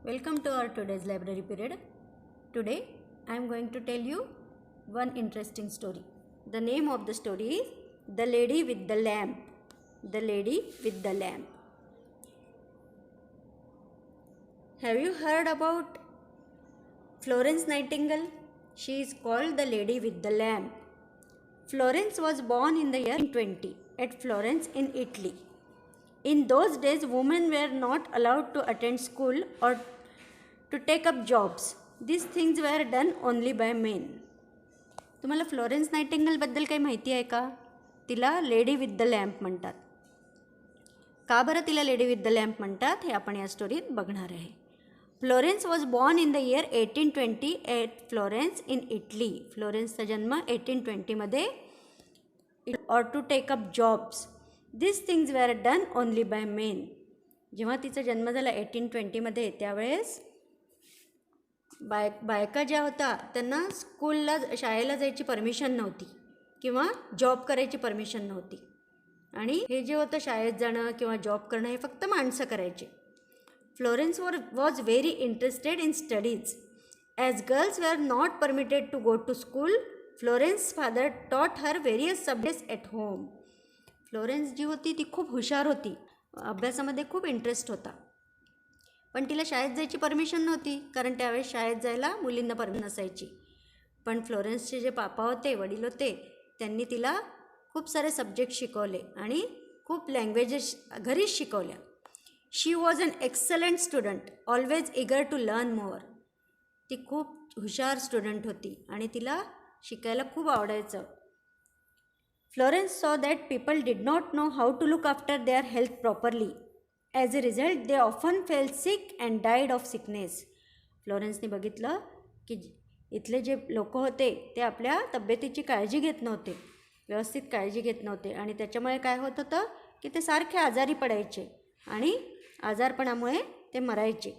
Welcome to our today's library period. Today I am going to tell you one interesting story. The name of the story is The Lady with the Lamp. The Lady with the Lamp. Have you heard about Florence Nightingale? She is called the Lady with the Lamp. Florence was born in the year 1820 at Florence in Italy. In those days, women were not allowed to attend school or to take up jobs. These things were done only by men. तुम्हाला Florence नायटिंगेलबद्दल काही माहिती आहे का? तिला lady with the lamp म्हणतात. का बरं तिला लेडी विथ द लॅम्प म्हणतात हे आपण या स्टोरीत बघणार आहे. Florence was born in the year 1820 at Florence in Italy. फ्लोरेन्सचा जन्म 1820मध्ये. Or to take up jobs. This things were done only by men. जेव्हा तिचा जन्म झाला 1820मध्ये त्यावेळेस बायका ज्या होत्या त्यांना स्कूलला शाळेला जायची परमिशन नव्हती किंवा जॉब करायची परमिशन नव्हती. आणि हे जे होतं शाळेत जाणं किंवा जॉब करणं हे फक्त माणसं करायचे. Florence was very interested in studies. As girls were not permitted to go to school, Florence father taught her various subjects at home. Florence जी होती ती खूप हुशार होती, अभ्यासामध्ये खूप इंटरेस्ट होता, पण तिला शाळेत जायची परमिशन नव्हती कारण त्यावेळेस शाळेत जायला मुलींना परमिशन नसायची. पण फ्लोरेन्सचे जे पापा होते, वडील होते, त्यांनी तिला खूप सारे सब्जेक्ट शिकवले आणि खूप लँग्वेजेस घरीच शिकवल्या. She was an excellent student, always eager to learn more. ती खूप हुशार स्टुडंट होती आणि तिला शिकायला खूप आवडायचं. Florence saw that people did not know how to look after their health properly. As a result they often fell sick and died of sickness. फ्लोरेन्सने बघितलं की इथले जे लोक होते ते आपल्या तब्येतीची काळजी घेत नव्हते, व्यवस्थित काळजी घेत नव्हते आणि त्याच्यामुळे काय होत होतं की ते सारखे आजारी पडायचे आणि आजारपणामुळे ते मरायचे.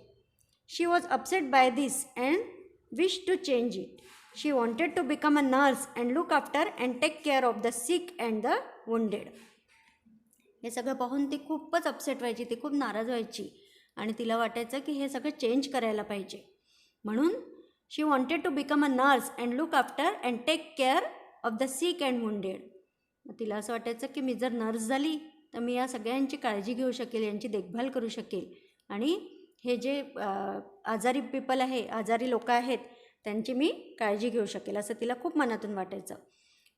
She was upset by this and wish to change it. She wanted to become a nurse and look after and take care of the sick and the wounded. हे सगळं पाहून ती खूपच अपसेट व्हायची, ती खूप नाराज व्हायची आणि तिला वाटायचं की हे सगळं चेंज करायला पाहिजे. म्हणून she wanted to become a nurse and look after and take care of the sick and wounded. तिला असं वाटायचं की मी जर नर्स झाली तर मी या सगळ्यांची काळजी घेऊ शकेल, यांची देखभाल करू शकेल आणि हे जे आजारी पीपल आहे, आजारी लोक आहेत, त्यांची मी काळजी घेऊ शकेल असं तिला खूप मनातून वाटायचं.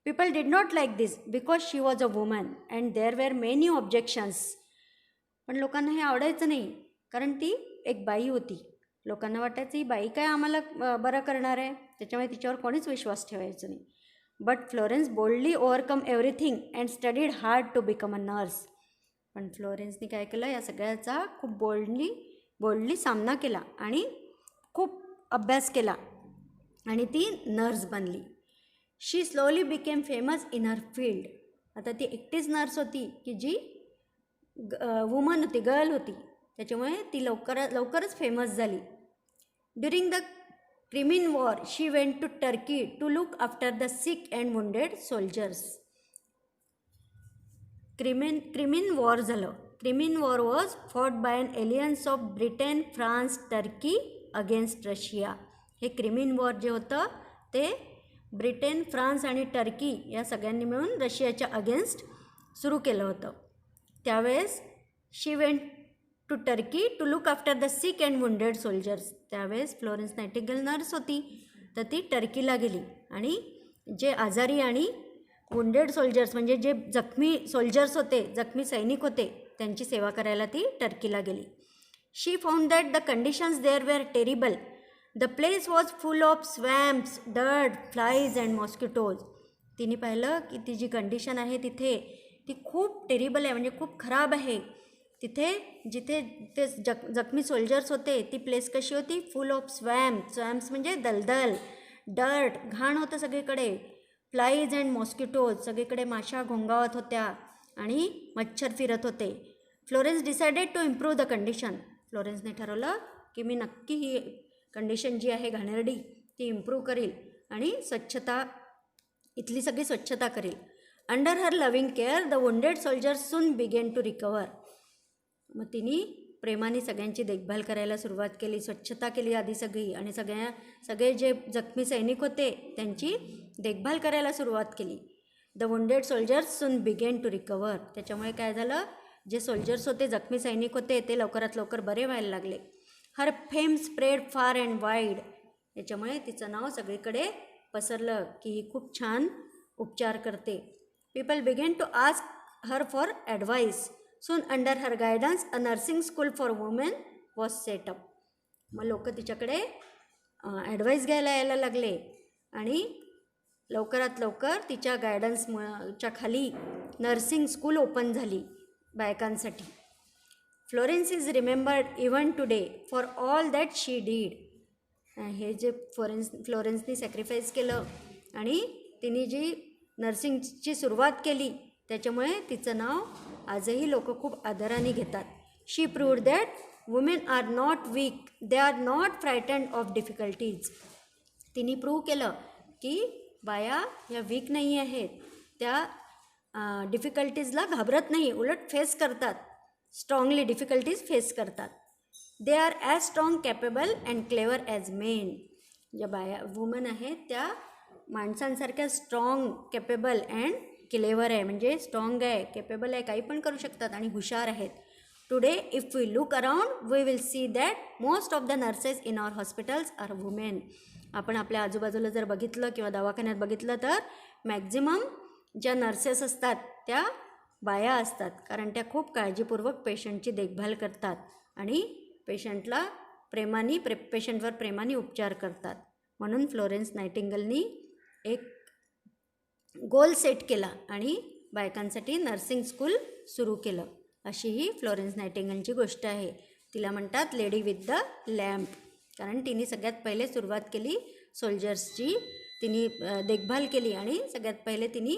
People did not like this because she was a woman and there were many objections. पण लोकांना हे आवडायचं नाही कारण ती एक बाई होती. लोकांना वाटायचं ही बाई काय आम्हाला बरं करणार आहे, त्याच्यामुळे तिच्यावर कोणीच विश्वास ठेवायचा नाही. But Florence boldly overcome everything and studied hard to become a nurse. पण फ्लोरेन्सने काय केलं, या सगळ्याचा खूप बोल्डली सामना केला आणि खूप अभ्यास केला आणि ती नर्स बनली. She slowly became famous in her field. आता ती एकटीच नर्स होती की जी वुमन होती, गर्ल होती, त्याच्यामुळे ती लवकरच फेमस झाली. During the Crimean war she went to Turkey to look after the sick and wounded soldiers. Crimean war झालं. Crimean war was fought by an alliance of Britain, France, Turkey against Russia. हे Crimean war जे होतं ते Britain, France आणि Turkey या सगळ्यांनी मिळून रशियाच्या अगेन्स्ट सुरू केलं होतं. त्यावेळेस she went to Turkey to look after the sick and wounded soldiers. त्यावेळेस फ्लोरेन्स नायटिंगेल नर्स होती तर ती टर्कीला गेली आणि जे आजारी आणि वुंडेड सोल्जर्स म्हणजे जे जखमी सोल्जर्स होते, जखमी सैनिक होते, त्यांची सेवा करायला ती टर्कीला गेली. She found that the conditions there were terrible. The place was full of swamps, dirt, flies and mosquitoes. तिने पाहिलं की ती जी कंडिशन आहे तिथे ती खूप टेरिबल आहे, म्हणजे खूप खराब आहे. तिथे जिथे ते जखमी सोल्जर्स होते ती प्लेस कशी होती, फुल ऑफ स्वॅम्प्स म्हणजे दलदल, डर्ट, घाण होतं सगळीकडे, फ्लाईज अँड मॉस्किटोज, सगळीकडे माशा घोंगावत होत्या आणि मच्छर फिरत होते. Florence decided to improve the condition. फ्लोरेन्सने ठरवलं की मी नक्की ही कंडिशन जी आहे घाणेरडी ती इम्प्रूव्ह करेल आणि इथली सगळी स्वच्छता करेल. Under her loving care the wounded soldiers soon began to recover. मग तिने प्रेमाने सगळ्यांची देखभाल करायला सुरुवात केली, स्वच्छता केली आधी सगळी, आणि सगळे जे जखमी सैनिक होते त्यांची देखभाल करायला सुरुवात केली. The wounded soldiers soon began to recover. त्याच्यामुळे काय झालं, जे सोल्जर्स होते, जखमी सैनिक होते, ते लवकरात लवकर बरे व्हायला लागले. हर फेम स्प्रेड फार अँड वाईड. त्याच्यामुळे तिचं नाव सगळीकडे पसरलं की ही खूप छान उपचार करते. People began to ask her for advice. Soon under her guidance a nursing school for women was set up. मग लोक तिच्याकडे ॲडवाईस घ्यायला यायला लागले आणि लवकरात लवकर तिच्या गायडन्सच्या खाली नर्सिंग स्कूल ओपन झाली बायकांसाठी. Florence is remembered even today for all that she did. हे जे फ्लोरेन्सनी सॅक्रिफाईस केलं आणि तिने जी नर्सिंगची सुरुवात केली त्याच्यामुळे तिचं नाव आजही लोक खूप आदराने घेतात. She proved that women are not weak, they are not frightened of difficulties. तिने प्रूव्ह केलं की बाया ह्या वीक नाही आहेत, त्या डिफिकल्टीजला घाबरत नाही, उलट फेस करतात, स्ट्रॉंगली डिफिकल्टीज फेस करतात. They are as strong, capable and clever as main. ज्या बाया वुमन आहेत त्या माणसांसारख्या स्ट्रॉंग, कॅपेबल अँड क्लेवर आहे, म्हणजे स्ट्रॉंग आहे, कॅपेबल आहे, काही पण करू शकतात आणि हुशार आहेत. Today if we look around we will see that most of the nurses in our hospitals are women. आपण आपल्या आजूबाजूला जर बघितलं किंवा दवाखान्यात बघितलं तर मॅक्झिमम ज्या नर्सेस असतात त्या बाया असतात, कारण त्या खूप काळजीपूर्वक पेशंटची देखभाल करतात आणि पेशंटला पेशंटवर प्रेमाने उपचार करतात. म्हणून फ्लोरेन्स नायटिंगलनी एक गोल सेट केला आणि बायकांसाठी नर्सिंग स्कूल सुरू केलं. अशी ही फ्लोरेन्स नायटिंगलची गोष्ट आहे. तिला म्हणतात लेडी विथ द लॅम्प, कारण तिने सगळ्यात पहिले सुरुवात केली सोल्जर्सची, तिने देखभाल केली आणि सगळ्यात पहिले तिने